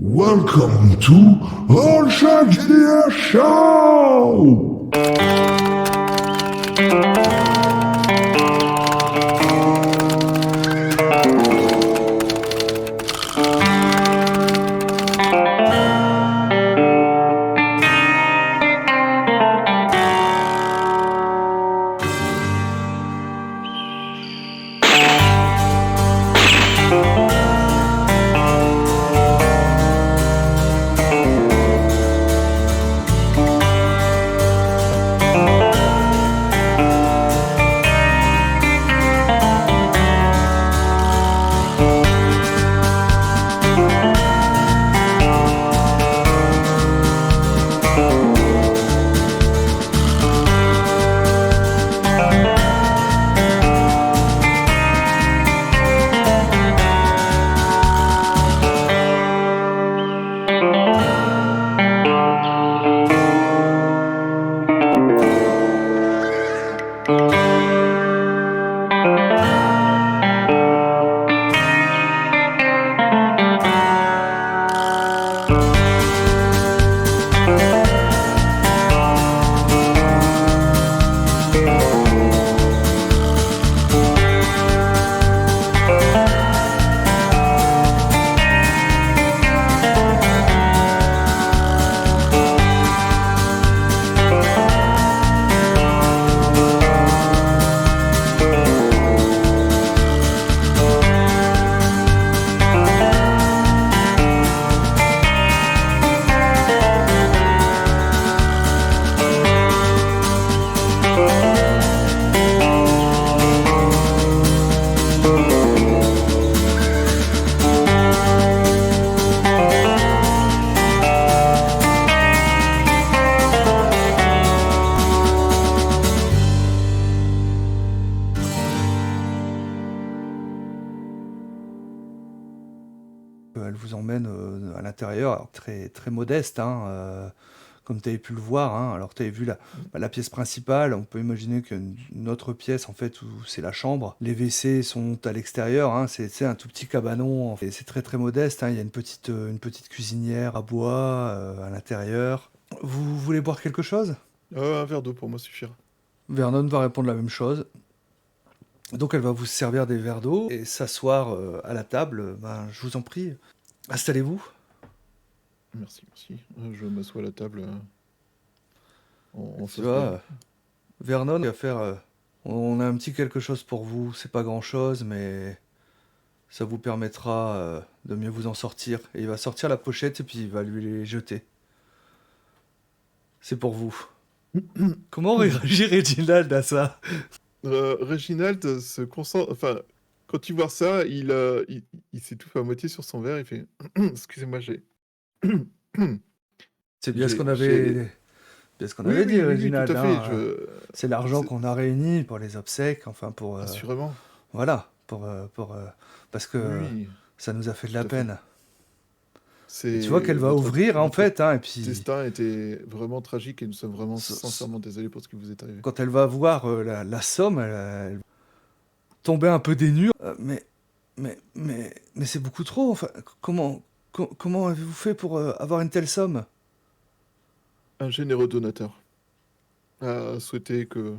Welcome to All Shark GDS Show! Elle vous emmène à l'intérieur, alors très, très modeste, hein, comme tu avais pu le voir. Hein. Alors tu avais vu la pièce principale, on peut imaginer qu'une autre pièce en fait où c'est la chambre. Les WC sont à l'extérieur, hein, c'est un tout petit cabanon, en fait. C'est très très modeste, hein. Il y a une petite cuisinière à bois à l'intérieur. Vous voulez boire quelque chose? Un verre d'eau pour moi suffira. Vernon va répondre la même chose. Donc elle va vous servir des verres d'eau et s'asseoir à la table. Ben, je vous en prie, installez-vous. Merci, merci. Je m'assois à la table en Tu face d'elle. vois, Vernon va faire. On a un petit quelque chose pour vous. C'est pas grand chose, mais ça vous permettra de mieux vous en sortir. Et il va sortir la pochette et puis il va lui les jeter. C'est pour vous. Comment réagit Reginald à ça? Reginald se concentre. Enfin, quand il voit ça, il s'étouffe à moitié sur son verre. Il fait excusez-moi, j'ai. C'est j'ai. bien ce qu'on Oui, avait dit, oui, oui, oui, tout Reginald. à fait. Hein. C'est l'argent C'est- qu'on a réuni pour les obsèques, enfin pour Assurément. voilà, parce Oui, que oui, ça nous a fait de la tout à fait. peine. Et tu vois C'est qu'elle va ouvrir en votre fait, hein, et puis destin était vraiment tragique et nous sommes vraiment sincèrement désolés pour ce qui vous est arrivé. quand elle va voir la somme, elle va tomber un peu des nues. Mais c'est beaucoup trop. Enfin, comment avez-vous fait pour avoir une telle somme? Un généreux donateur a souhaité que,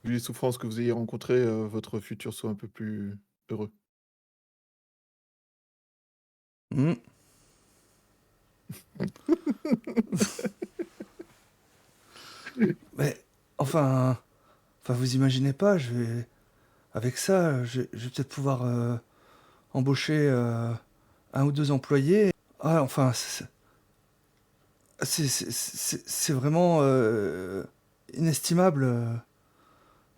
vu les souffrances que vous ayez rencontrées, votre futur soit un peu plus heureux. Hmm. Mais enfin, vous imaginez pas, avec ça, je vais peut-être pouvoir embaucher un ou deux employés. Ah, enfin, c'est vraiment inestimable.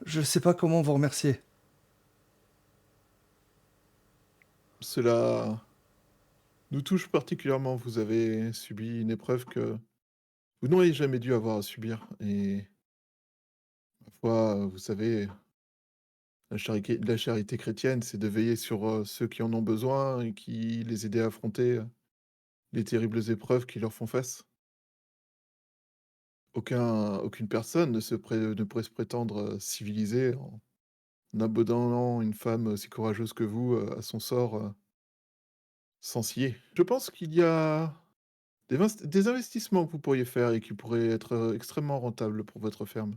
Je sais pas comment vous remercier. Cela nous touche particulièrement. Vous avez subi une épreuve que vous n'auriez jamais dû avoir à subir et ma foi, vous savez, la charité chrétienne, c'est de veiller sur, ceux qui en ont besoin et qui les aider à affronter, les terribles épreuves qui leur font face. Aucune personne ne pourrait se prétendre, civilisée en abandonnant une femme aussi courageuse que vous, à son sort, sans scier. Je pense qu'il y a des investissements que vous pourriez faire et qui pourraient être, extrêmement rentables pour votre ferme.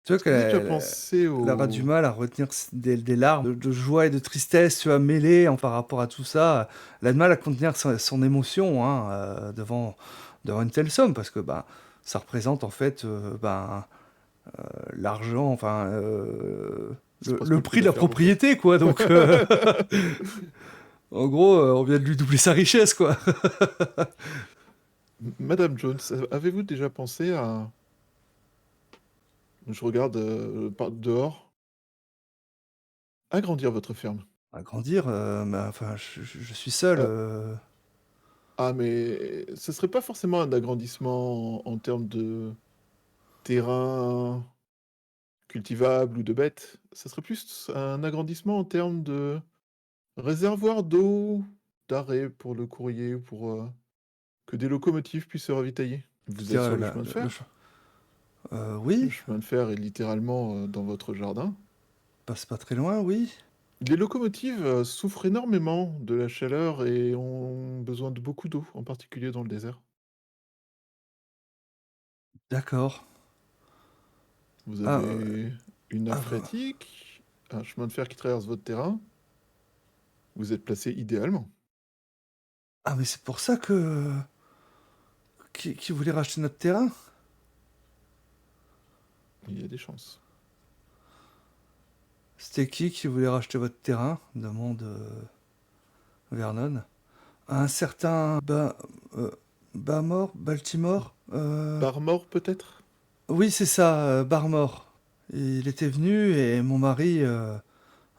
Tu vois Est-ce que vous avez déjà qu'elle pensé elle aura du au mal à retenir des larmes de joie et de tristesse, tu vois, mêlées, par rapport à tout ça. Elle a du mal à contenir son émotion, hein, devant une telle somme parce que, ben, ça représente en fait, l'argent, c'est presque le le prix prix de de la la ferme, en fait? propriété, quoi, donc en gros, on vient de lui doubler sa richesse, quoi. Madame Jones, avez-vous déjà pensé à je regarde, par dehors, agrandir votre ferme? Agrandir, je suis seul, Heu, ah mais ce serait pas forcément un agrandissement en termes de terrain cultivable ou de bêtes, ça serait plus un agrandissement en termes de réservoir d'eau, d'arrêt pour le courrier ou pour, que des locomotives puissent se ravitailler. Vous êtes c'est-à-dire, sur le chemin de le fer. ch Le oui, chemin de fer est littéralement, dans votre jardin. passe pas très loin, oui. Les locomotives, souffrent énormément de la chaleur et ont besoin de beaucoup d'eau, en particulier dans le désert. D'accord. Vous Ah, avez une nappe ah bah phréatique, un chemin de fer qui traverse votre terrain, vous êtes placé idéalement. ah mais c'est pour ça que qu'ils voulaient racheter notre terrain? Il y a des chances. C'était qui voulait racheter votre terrain? Demande, Vernon. Un certain Baltimore? Barmore peut-être? Oui, c'est ça, Barmore. Il était venu et mon mari, a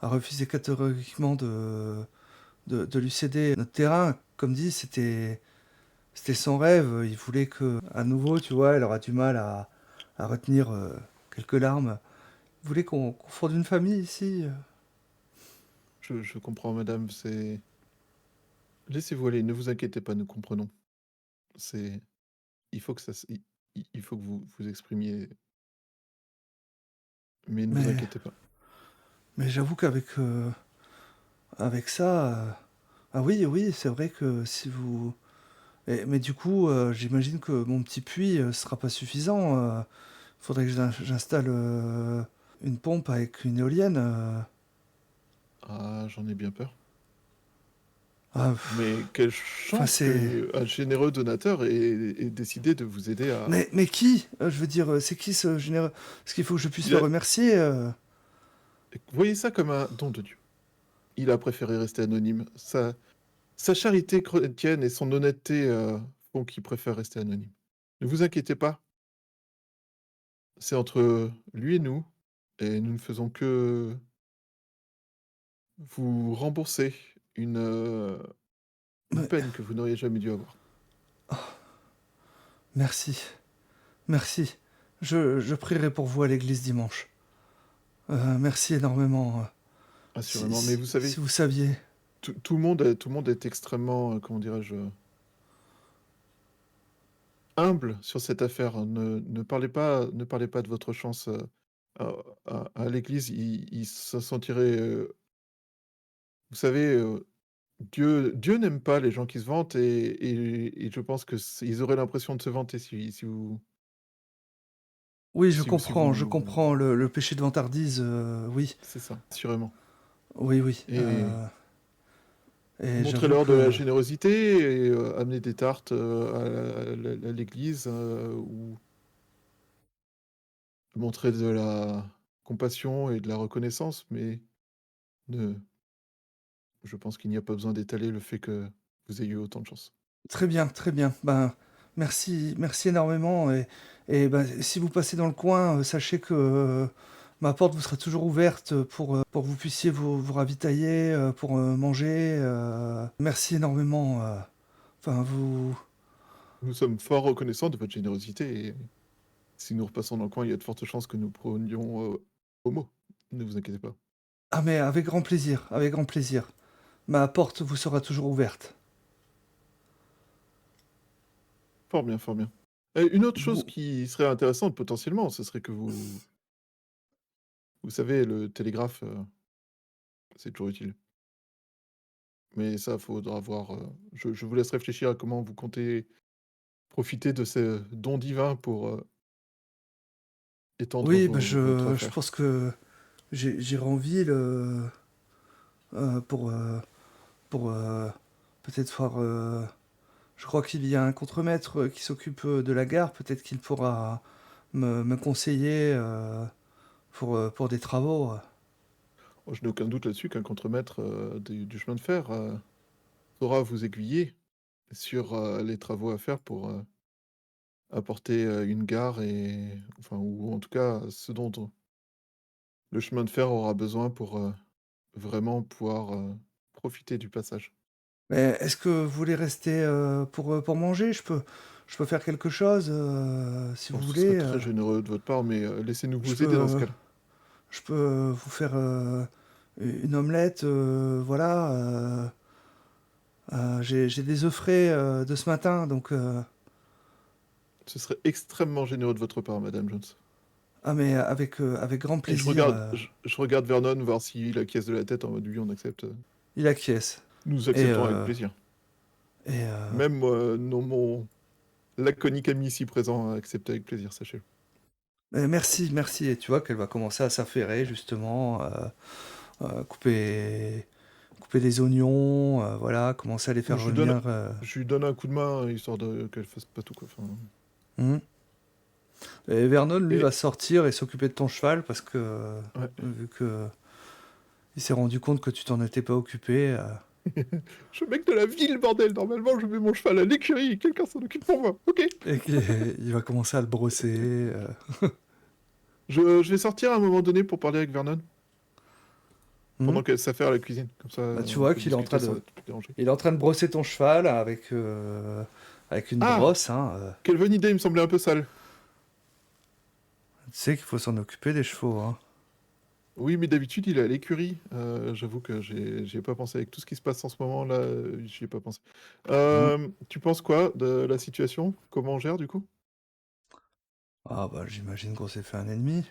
refusé catégoriquement de lui céder notre terrain. Comme dit, c'était son rêve. Il voulait que, à nouveau, tu vois, elle aura du mal à retenir quelques larmes. Il voulait qu'on fonde une famille ici. Je comprends madame, c'est laissez-vous aller, ne vous inquiétez pas, nous comprenons. C'est il faut que ça se il faut que vous vous exprimiez, mais ne vous Mais, inquiétez pas. mais j'avoue qu'avec avec ça, ah oui, oui, c'est vrai que si vous... mais du coup, j'imagine que mon petit puits sera pas suffisant. Faudrait que j'installe une pompe avec une éolienne. Ah, j'en ai bien peur. Ah, Mais quelle enfin, chance c'est... qu'un généreux donateur ait décidé de vous aider à Mais qui? Je veux dire, c'est qui ce généreux? Parce qu'il faut que je puisse il le a remercier. voyez ça comme un don de Dieu. Il a préféré rester anonyme. Sa charité chrétienne et son honnêteté, font qu'il préfère rester anonyme. Ne vous inquiétez pas, c'est entre lui et nous nous ne faisons que vous rembourser une Mais- peine que vous n'auriez jamais dû avoir. Merci, merci. Je prierai pour vous à l'église dimanche. Merci énormément. Assurément, mais vous Si savez, vous saviez. tout le monde est extrêmement, comment dirais-je? Humble sur cette affaire. Ne parlez pas de votre chance, à à l'église. Ils se sentiraient, vous savez, Dieu n'aime pas les gens qui se vantent et je pense que ils auraient l'impression de se vanter si vous Oui, si je vous comprends le péché de vantardise, oui, c'est ça, assurément oui, oui. et Et j'avoue montrez-leur de la que... générosité et amenez des tartes, à l'église, ou montrez de la compassion et de la reconnaissance, mais ne je pense qu'il n'y a pas besoin d'étaler le fait que vous ayez eu autant de chance. Très bien, très bien. Ben, merci, merci énormément. Et ben, si vous passez dans le coin, sachez que ma porte vous sera toujours ouverte pour que vous puissiez vous ravitailler, pour manger. Merci énormément. Enfin, vous... Nous sommes fort reconnaissants de votre générosité et si nous repassons dans le coin, il y a de fortes chances que nous prenions, au mot. Ne vous inquiétez pas. Ah mais avec grand plaisir, avec grand plaisir. Ma porte vous sera toujours ouverte. Fort bien, fort bien. Une autre chose Vous... qui serait intéressante potentiellement, ce serait que vous savez, le télégraphe, c'est toujours utile. Mais ça, faudra voir, je vous laisse réfléchir à comment vous comptez profiter de ce don divin pour, étendre Oui, votre je affaire. pense que j'irai en ville, heu, pour, heu pour, peut-être voir, je crois qu'il y a un contremaître, qui s'occupe, de la gare. Peut-être qu'il pourra me conseiller, pour des travaux. Oh, je n'ai aucun doute là-dessus qu'un contremaître, du chemin de fer, saura vous aiguiller sur, les travaux à faire pour, apporter, une gare et enfin ou en tout cas, ce dont le chemin de fer aura besoin pour, vraiment pouvoir, profiter du passage. Mais est-ce que vous voulez rester, pour manger? Je peux faire quelque chose, si Oh, vous ce serait voulez, très généreux de votre part, mais, laissez-nous je vous aider dans ce peux cas-là. je peux vous faire, une omelette, voilà, j'ai des œufs frais, de ce matin, donc Ce serait extrêmement généreux de votre part, madame Jones. ah mais avec grand Et plaisir, je regarde Vernon voir s'il acquiesce de la tête en mode: «Oui, on accepte, il acquiesce nous et acceptons avec plaisir». et Même, non mon laconique ami ici présent accepte avec plaisir, sachez-le. merci, merci, et tu vois qu'elle va commencer à s'affairer justement, couper des oignons, voilà, commencer à les faire Je lui donne revenir, je lui donne un coup de main, histoire de qu'elle fasse pas tout, quoi, enfin mmh. Et Vernon, lui, et va sortir et s'occuper de ton cheval parce que, ouais. vu que il s'est rendu compte que tu t'en étais pas occupé, Je suis le mec de la ville, bordel! Normalement, je mets mon cheval à l'écurie et quelqu'un s'en occupe pour moi, OK. et qu'il il va commencer à le brosser, Je vais sortir à un moment donné pour parler avec Vernon, mmh. pendant qu'elle s'affaire à la cuisine. Comme ça, Bah, tu on vois peut qu'il est en discuter train sans de être dérangé. il est en train de brosser ton cheval avec une Ah! brosse, hein, Quelle bonne idée, il me semblait un peu sale. tu sais qu'il faut s'en occuper des chevaux, hein. Oui, mais d'habitude, il est à l'écurie. J'avoue que j'y ai pas pensé. Avec tout ce qui se passe en ce moment là, j'y ai pas pensé. Mmh. Tu penses quoi de la situation? Comment on gère, du coup? Ah bah, j'imagine qu'on s'est fait un ennemi.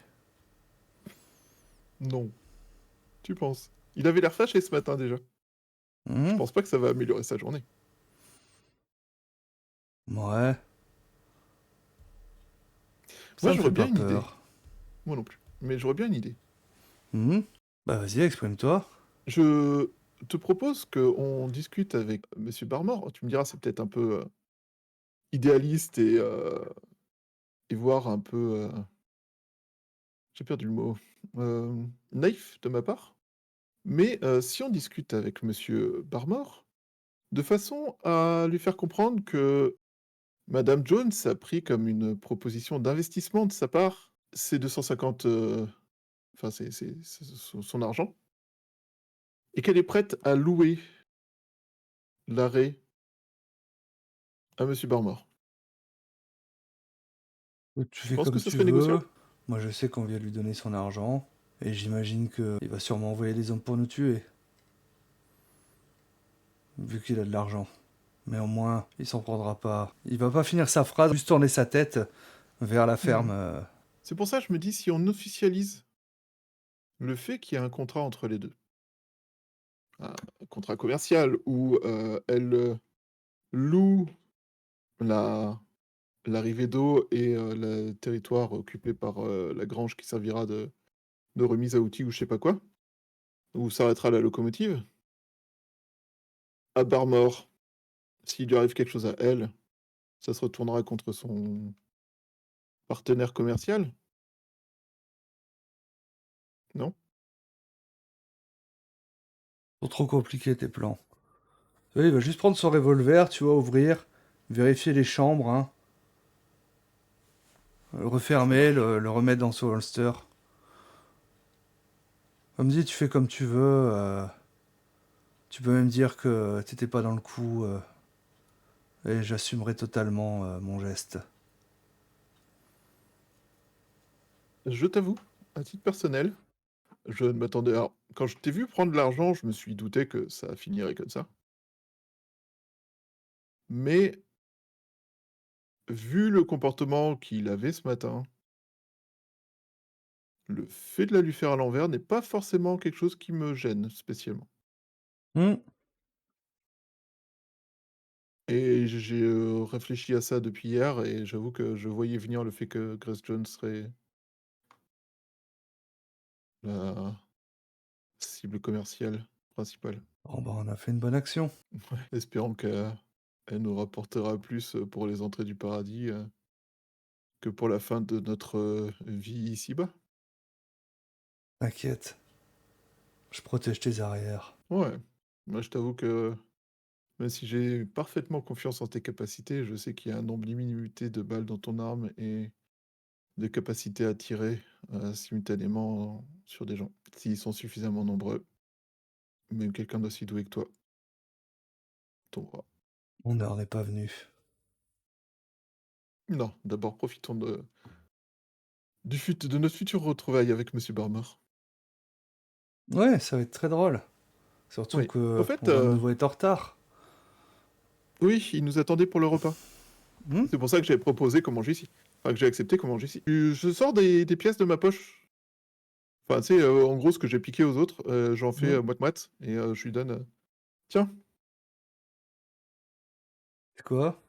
Non. Tu penses? Il avait l'air fâché ce matin déjà. Je Mmh. pense pas que ça va améliorer sa journée. Mouais, Moi, ça me j'aurais fait bien pas une idée. peur. Moi non plus. Mais j'aurais bien une idée. Mmh. Bah, vas-y, exprime-toi. Je te propose qu'on discute avec monsieur Barmore. Tu me diras, c'est peut-être un peu, idéaliste et voire un peu, j'ai perdu le mot, naïf de ma part. Mais, si on discute avec monsieur Barmore, de façon à lui faire comprendre que madame Jones a pris comme une proposition d'investissement de sa part ces 250, enfin c'est son argent et qu'elle est prête à louer l'arrêt à monsieur Barmore. Tu Tu fais penses que comme ce tu serait veux. négociable? Moi, je sais qu'on vient lui donner son argent et j'imagine qu'il va sûrement envoyer des hommes pour nous tuer, vu qu'il a de l'argent. Mais au moins, il s'en prendra pas. Il va pas finir sa phrase, juste tourner sa tête vers la ferme. Mmh. C'est pour ça que je me dis si on officialise le fait qu'il y a un contrat entre les 2, un contrat commercial où, elle, loue la l'arrivée d'eau et le territoire occupé par, la grange qui servira de remise à outils ou je sais pas quoi, où s'arrêtera la locomotive. À Barmore, s'il lui arrive quelque chose à elle, ça se retournera contre son partenaire commercial, non? Sont trop compliqués tes plans. Tu vois, il va juste prendre son revolver, tu vois, ouvrir, vérifier les chambres, hein, le Ça refermer, marche. le remettre dans son holster. Comme dit, tu fais comme tu veux. Tu peux même dire que t'étais pas dans le coup, et j'assumerai totalement mon geste. Je t'avoue, à titre personnel, je ne m'attendais alors, quand je t'ai vu prendre l'argent, je me suis douté que ça finirait comme ça. Mais vu le comportement qu'il avait ce matin, le fait de la lui faire à l'envers n'est pas forcément quelque chose qui me gêne spécialement. Hmm. Et j'ai, réfléchi à ça depuis hier et j'avoue que je voyais venir le fait que Grace Jones serait la cible commerciale principale. Bon, bah, on a fait une bonne action. Ouais, espérons qu'elle nous rapportera plus, pour les entrées du paradis, que pour la fin de notre, vie ici-bas. T'inquiète, je protège tes arrières. Ouais, moi je t'avoue que même si j'ai parfaitement confiance en tes capacités, je sais qu'il y a un nombre limité de balles dans ton arme et de capacité à tirer, simultanément sur des gens. S'ils sont suffisamment nombreux, même quelqu'un d'aussi doué que toi tombera. Mon heure n'est pas venue. Non, d'abord profitons de notre future retrouvaille avec Monsieur Barmore. Ouais, ça va être très drôle. Surtout Oui, au que fait, on va de nouveau être en retard. oui, il nous attendait pour le repas. Hmm. C'est pour ça que j'avais proposé qu'on mange ici. Enfin, que j'ai accepté qu'on mange ici. Je sors des pièces de ma poche. Enfin, tu sais, en gros, ce que j'ai piqué aux autres, j'en fais, Hmm. moite-moite et je lui donne, «Tiens, C'est quoi?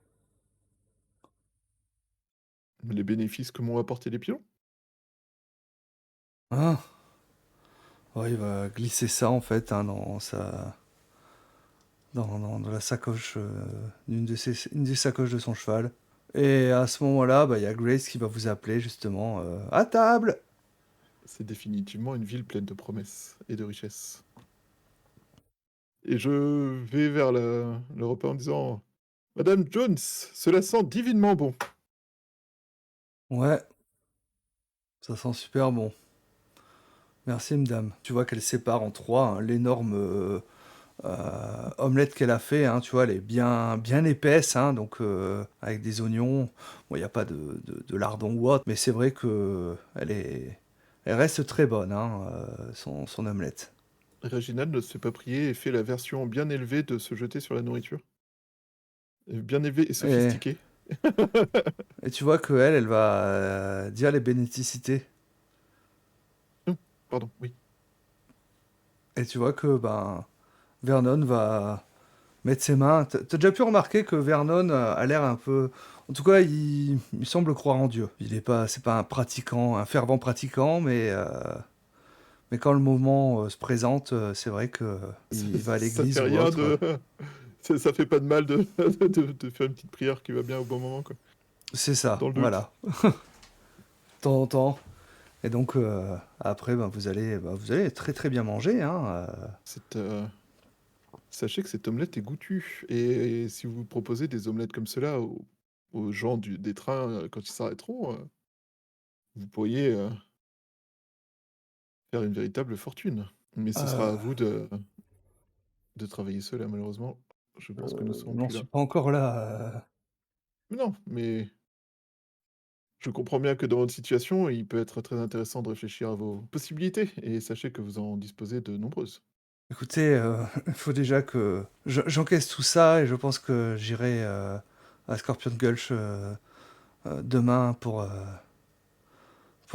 les bénéfices que m'ont apporté les pigeons». Ah, ouais, il va glisser ça en fait hein, dans sa... dans la sacoche, une des sacoches de son cheval. Et à ce moment-là, bah, il y a Grace qui va vous appeler justement à table. C'est définitivement une ville pleine de promesses et de richesses. Et je vais vers le repas en disant: «Madame Jones, cela sent divinement bon». Ouais, ça sent super bon. Merci, madame. Tu vois qu'elle sépare en trois hein, l'énorme omelette qu'elle a fait. Hein, tu vois, elle est bien, bien épaisse, hein, donc avec des oignons. Bon, il n'y a pas de lardon ou autre, mais c'est vrai que elle reste très bonne, hein, son omelette. Reginald ne se fait pas prier et fait la version bien élevée de se jeter sur la nourriture. Bien élevée et Et, sophistiquée. et tu vois qu'elle, elle va dire les bénédicités. Mmh, pardon, oui. Et tu vois que ben, Vernon va mettre ses mains. T'as déjà pu remarquer que Vernon a l'air un peu. En tout cas, il semble croire en Dieu. Il est pas, c'est pas un pratiquant, un fervent pratiquant, mais quand le moment se présente, c'est vrai que il va à Ça l'église fait ou rien autre. de ça fait pas de mal de de faire une petite prière qui va bien au bon moment, quoi, C'est ça, dans le doute. voilà. De temps en temps. Et donc après, ben, vous allez très très bien manger, hein. C'est, sachez que cette omelette est goûtue et si vous proposez des omelettes comme cela aux gens des trains, quand ils s'arrêteront, vous pourriez, faire une véritable fortune. Mais ce sera à Euh, vous de travailler cela malheureusement. Je pense que nous serons J'en plus là. suis pas encore là. Mais non, mais je comprends bien que dans votre situation, il peut être très intéressant de réfléchir à vos possibilités et sachez que vous en disposez de nombreuses. Écoutez, il faut déjà que j'encaisse tout ça et je pense que j'irai à Scorpion Gulch demain pour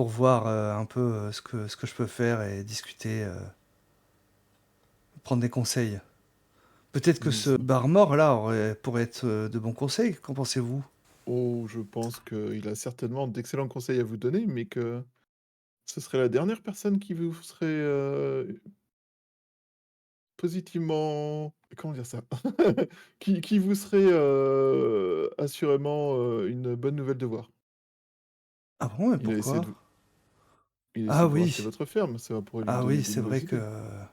voir un peu ce que je peux faire et discuter, prendre des conseils. Peut-être que ce Mmh. bar mort là pourrait être de bons conseils, qu'en pensez-vous? Oh, je pense qu'il a certainement d'excellents conseils à vous donner, mais que ce serait la dernière personne qui vous serait, positivement comment dire ça? Qui vous serait, assurément, une bonne nouvelle de voir. Ah bon, mais Il a essayé pourquoi? de vous il a Ah essayé de vous racheter oui, votre ferme, ça pourrait lui ah donner oui, des c'est vrai nouvelles que... idées.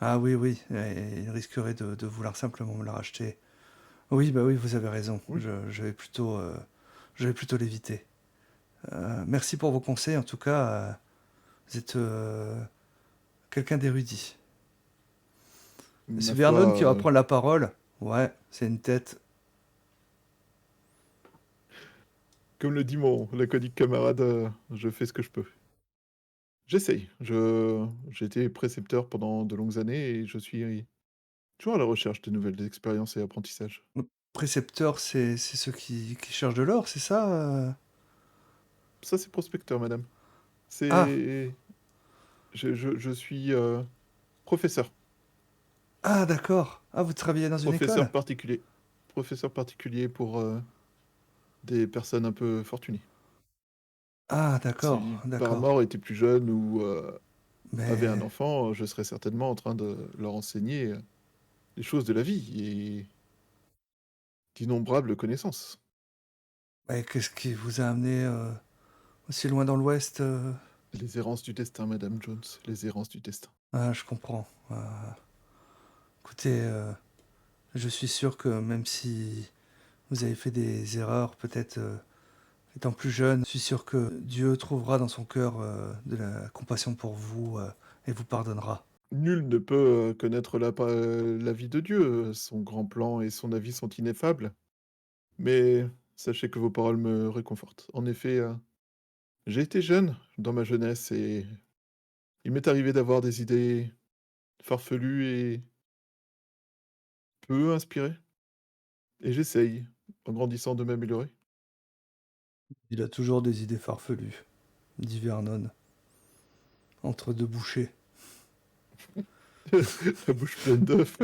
Ah oui, oui, et il risquerait de vouloir simplement me la racheter. Oui, bah oui, vous avez raison, Oui, je vais plutôt l'éviter. Merci pour vos conseils, en tout cas, vous êtes quelqu'un d'érudit. Et ma c'est foi, Vernon qui va prendre la parole. Ouais, c'est une tête. comme le dit mon laconique camarade, je fais ce que je peux. J'essaye, j'ai été précepteur pendant de longues années et je suis toujours à la recherche de nouvelles expériences et apprentissages. Précepteur, c'est ceux qui cherchent de l'or, c'est ça Ça, c'est prospecteur, madame. Ah, C'est je suis, professeur, ah d'accord. Ah, vous travaillez dans une professeur école? particulier. professeur particulier pour des personnes un peu fortunées. Ah, d'accord, Si par d'accord. mort était plus jeune ou avait un Mais, enfant, je serais certainement en train de leur enseigner les choses de la vie et d'innombrables connaissances. mais qu'est-ce qui vous a amené aussi loin dans l'Ouest? Les errances du destin, Madame Jones, les errances du destin. Ah, je comprends. Écoutez, je suis sûr que même si vous avez fait des erreurs, peut-être étant plus jeune, je suis sûr que Dieu trouvera dans son cœur de la compassion pour vous et vous pardonnera. Nul ne peut connaître la vie de Dieu, son grand plan et son avis sont ineffables, mais sachez que vos paroles me réconfortent. En effet, j'ai été jeune dans ma jeunesse et il m'est arrivé d'avoir des idées farfelues et peu inspirées, et j'essaye, en grandissant, de m'améliorer. Il a toujours des idées farfelues, dit Vernon, entre deux bouchées. La bouche pleine d'œufs.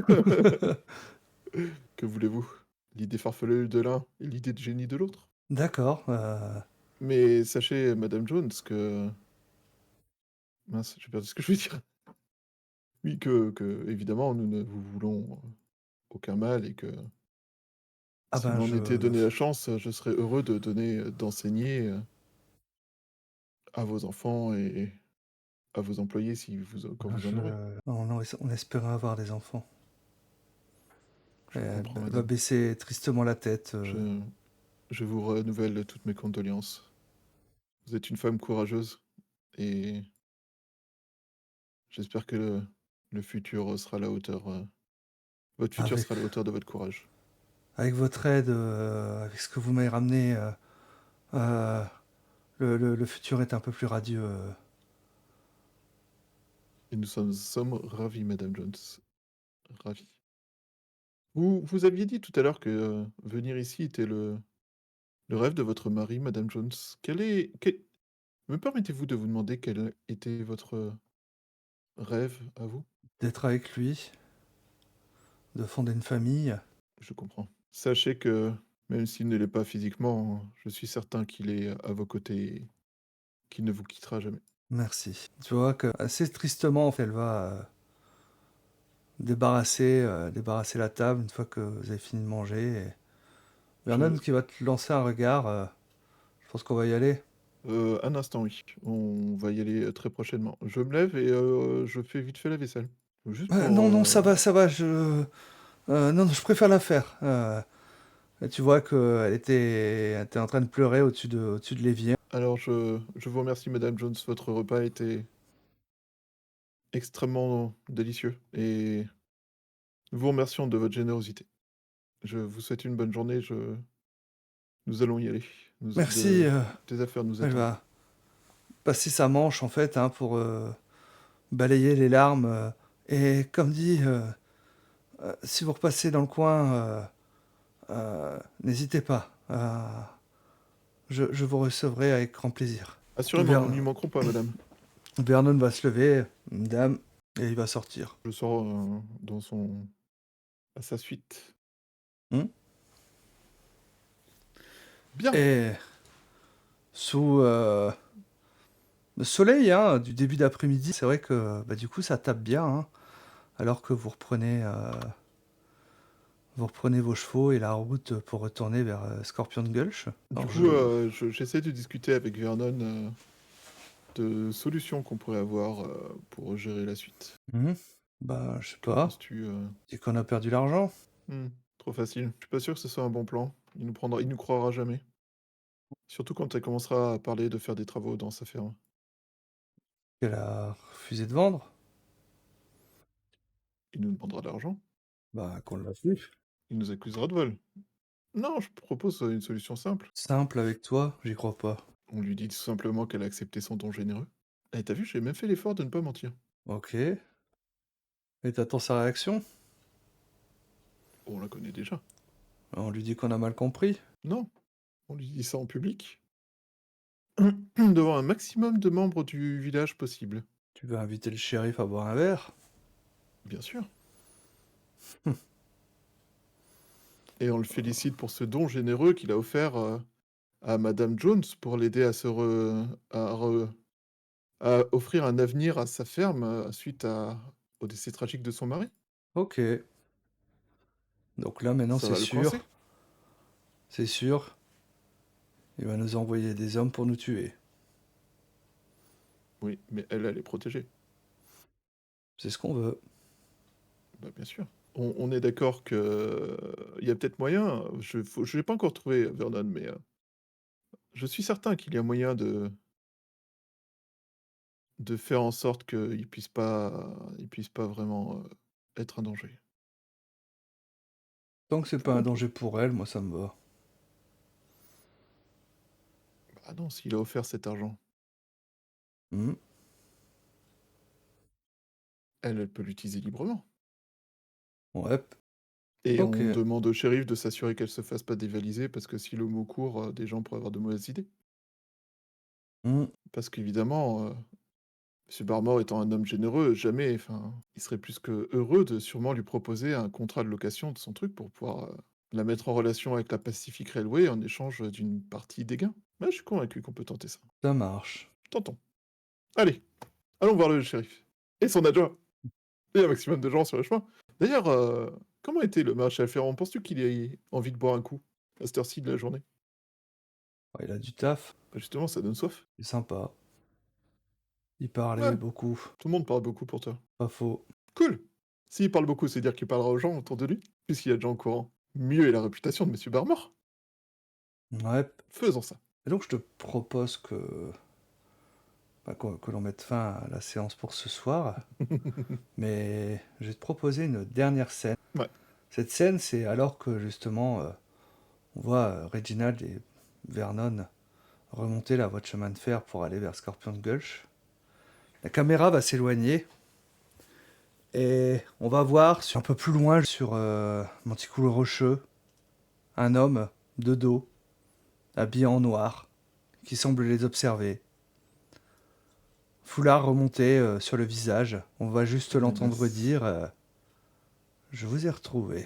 Que voulez-vous? L'idée farfelue de l'un et l'idée de génie de l'autre. D'accord. Mais sachez, Madame Jones, que mince, j'ai perdu ce que je voulais dire. Oui, que évidemment, nous ne vous voulons aucun mal et que Ah s'il ben m'en était je... donné la chance, je serais heureux de donner, d'enseigner, à vos enfants et à vos employés si vous quand vous en aurez. On espérait avoir des enfants. Je vous Elle comprends, va madame. baisser tristement la tête. Je je vous renouvelle toutes mes condoléances. Vous êtes une femme courageuse et j'espère que le futur sera à la hauteur, votre futur Avec, sera à la hauteur de votre courage. avec votre aide, avec ce que vous m'avez ramené, euh, le futur est un peu plus radieux. Et nous sommes ravis, Madame Jones, ravis. Vous aviez dit tout à l'heure que, venir ici était le rêve de votre mari, Madame Jones. Me permettez-vous de vous demander quel était votre rêve à vous? D'être avec lui, de fonder une famille. Je comprends. Sachez que, même s'il ne l'est pas physiquement, je suis certain qu'il est à vos côtés et qu'il ne vous quittera jamais. Merci. Tu vois que assez tristement, en fait, elle va débarrasser la table une fois que vous avez fini de manger. Et Vernon Je qui va te lancer un regard. Je pense qu'on va y aller. un instant, oui, on va y aller, très prochainement. Je me lève et je fais vite fait la vaisselle. Juste Non, pour, non, ça va, ça va. Non, non, je préfère la faire. Et tu vois qu'elle était en train de pleurer au-dessus de l'évier. alors je vous remercie Madame Jones, votre repas était extrêmement délicieux et nous vous remercions de votre générosité. Je vous souhaite une bonne journée, je nous allons y aller. Merci. Des affaires nous Elle attendent. va passer sa manche en fait hein, pour balayer les larmes. Et comme dit, si vous repassez dans le coin, n'hésitez pas. Je vous recevrai avec grand plaisir. Assurément, Ver- nous n'y manquerons pas, madame. Vernon va se lever, dame, et il va sortir. Je sors, à sa suite. Hmm. Bien! Et sous le soleil hein, du début d'après-midi, c'est vrai que bah, du coup ça tape bien, hein, alors que vous reprenez vos chevaux et la route pour retourner vers Scorpion Gulch. Du Alors coup, j'essaie de discuter avec Vernon, de solutions qu'on pourrait avoir, pour gérer la suite. Mhm. Bah, je sais Que pas. penses-tu, C'est qu'on a perdu l'argent. Mmh, trop facile. Je suis pas sûr que ce soit un bon plan. Il nous croira jamais. Surtout quand elle commencera à parler de faire des travaux dans sa ferme. Qu'elle a refusé de vendre. Il nous demandera de l'argent. Bah, qu'on l'a fait. Il nous accusera de vol. Non, je propose, une solution simple. Simple avec toi, j'y crois pas. On lui dit tout simplement qu'elle a accepté son don généreux. Eh, tu vu, j'ai même fait l'effort de ne pas mentir. Ok. Et t'attends sa réaction? On la connaît déjà. On lui dit qu'on a mal compris. Non, on lui dit ça en public. Devant un maximum de membres du village possible. Tu veux inviter le shérif à boire un verre? Bien sûr. Et on le félicite pour ce don généreux qu'il a offert, à madame Jones pour l'aider à offrir un avenir à sa ferme, suite au décès tragique de son mari. OK. Donc là, maintenant, Ça va le coincer? c'est sûr, il va nous envoyer des hommes pour nous tuer. Oui, mais elle est protégée. C'est ce qu'on veut. Bah, bien sûr. On est d'accord que il y a peut-être moyen, je l'ai pas encore trouvé Vernon, mais, je suis certain qu'il y a moyen de faire en sorte qu'il puisse pas vraiment, être un danger. Tant que c'est pas un On peut. danger pour elle, moi, ça me va. Bah, non, s'il a offert cet argent, Mmh. elle peut l'utiliser librement. Ouais. Et on OK. demande au shérif de s'assurer qu'elle se fasse pas dévaliser parce que si le mot court, des gens pourraient avoir de mauvaises idées. Mmh. Parce qu'évidemment, monsieur Barmore étant un homme généreux, jamais enfin, il serait plus que heureux de sûrement lui proposer un contrat de location de son truc pour pouvoir, la mettre en relation avec la Pacific Railway en échange, d'une partie des gains. Ouais, je suis convaincu qu'on peut tenter ça. Ça marche. Tentons. Allez, allons voir le shérif et son adjoint et un maximum de gens sur le chemin. D'ailleurs, comment était le maréchal Ferrand? Penses-tu qu'il ait envie de boire un coup à cette heure-ci de la journée? Ouais, il a du taf, Bah, justement, ça donne soif. c'est sympa. Il parlait Ouais, beaucoup, tout le monde parle beaucoup pour toi. pas faux. Cool! S'il parle beaucoup, c'est dire qu'il parlera aux gens autour de lui, puisqu'il y a des gens au courant. Mieux est la réputation de monsieur Barmore. Ouais. Faisons ça. Et donc je te propose que l'on mette fin à la séance pour ce soir, mais je vais te proposer une dernière scène. Ouais, Cette scène, c'est alors que justement, on voit Reginald et Vernon remonter la voie de chemin de fer pour aller vers Scorpion Gulch. La caméra va s'éloigner et on va voir un peu plus loin sur Monticule Rocheux un homme de dos, habillé en noir, qui semble les observer. Foulard remonté sur le visage. On va juste l'entendre menace. dire Je vous ai retrouvé.